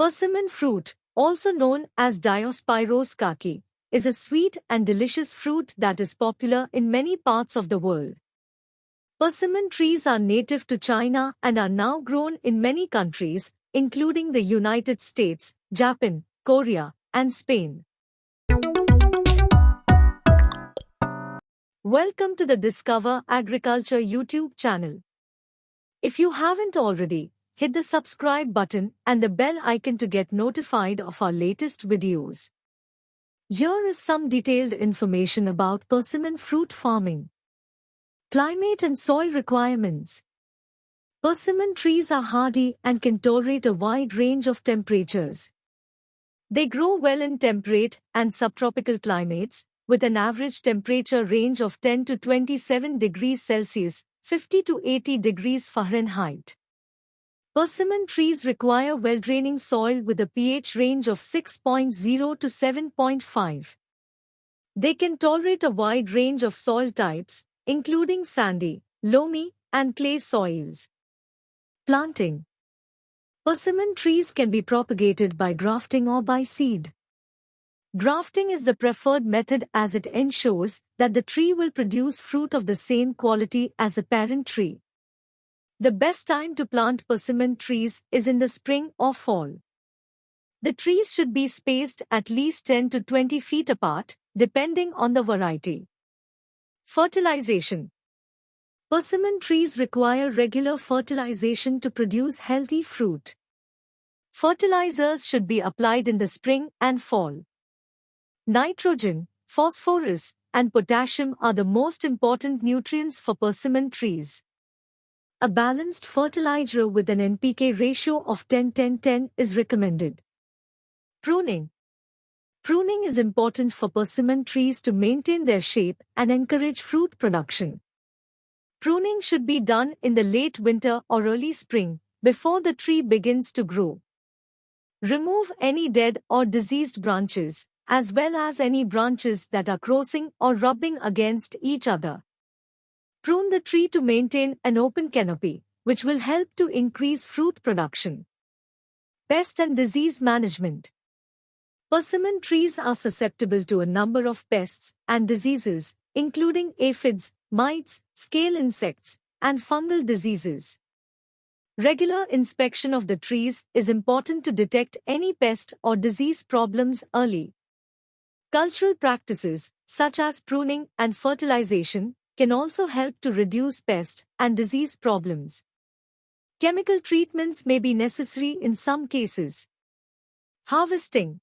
Persimmon fruit, also known as Diospyros kaki, is a sweet and delicious fruit that is popular in many parts of the world. Persimmon trees are native to China and are now grown in many countries, including the United States, Japan, Korea, and Spain. Welcome to the Discover Agriculture YouTube channel. If you haven't already, hit the subscribe button and the bell icon to get notified of our latest videos. Here is some detailed information about persimmon fruit farming. Climate and soil requirements. Persimmon trees are hardy and can tolerate a wide range of temperatures. They grow well in temperate and subtropical climates, with an average temperature range of 10 to 27 degrees Celsius, 50 to 80 degrees Fahrenheit. Persimmon trees require well-draining soil with a pH range of 6.0 to 7.5. They can tolerate a wide range of soil types, including sandy, loamy, and clay soils. Planting. Persimmon trees can be propagated by grafting or by seed. Grafting is the preferred method as it ensures that the tree will produce fruit of the same quality as the parent tree. The best time to plant persimmon trees is in the spring or fall. The trees should be spaced at least 10 to 20 feet apart, depending on the variety. Fertilization. Persimmon trees require regular fertilization to produce healthy fruit. Fertilizers should be applied in the spring and fall. Nitrogen, phosphorus, and potassium are the most important nutrients for persimmon trees. A balanced fertilizer with an NPK ratio of 10-10-10 is recommended. Pruning. Pruning is important for persimmon trees to maintain their shape and encourage fruit production. Pruning should be done in the late winter or early spring, before the tree begins to grow. Remove any dead or diseased branches, as well as any branches that are crossing or rubbing against each other. Prune the tree to maintain an open canopy, which will help to increase fruit production. Pest and disease management. Persimmon trees are susceptible to a number of pests and diseases, including aphids, mites, scale insects, and fungal diseases. Regular inspection of the trees is important to detect any pest or disease problems early. Cultural practices, such as pruning and fertilization, can also help to reduce pest and disease problems. Chemical treatments may be necessary in some cases. Harvesting.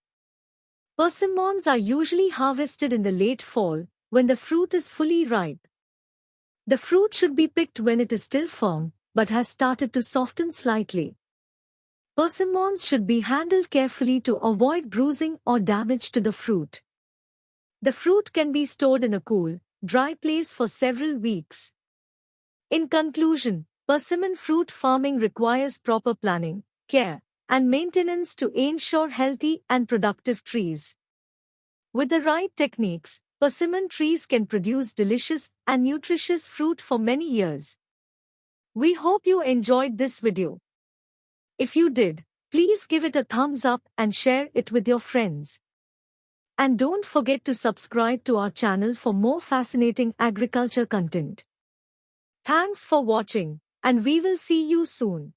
Persimmons are usually harvested in the late fall, when the fruit is fully ripe. The fruit should be picked when it is still firm, but has started to soften slightly. Persimmons should be handled carefully to avoid bruising or damage to the fruit. The fruit can be stored in a cool, dry place for several weeks. In conclusion, persimmon fruit farming requires proper planning, care, and maintenance to ensure healthy and productive trees. With the right techniques, persimmon trees can produce delicious and nutritious fruit for many years. We hope you enjoyed this video. If you did, please give it a thumbs up and share it with your friends. And don't forget to subscribe to our channel for more fascinating agriculture content. Thanks for watching, and we will see you soon.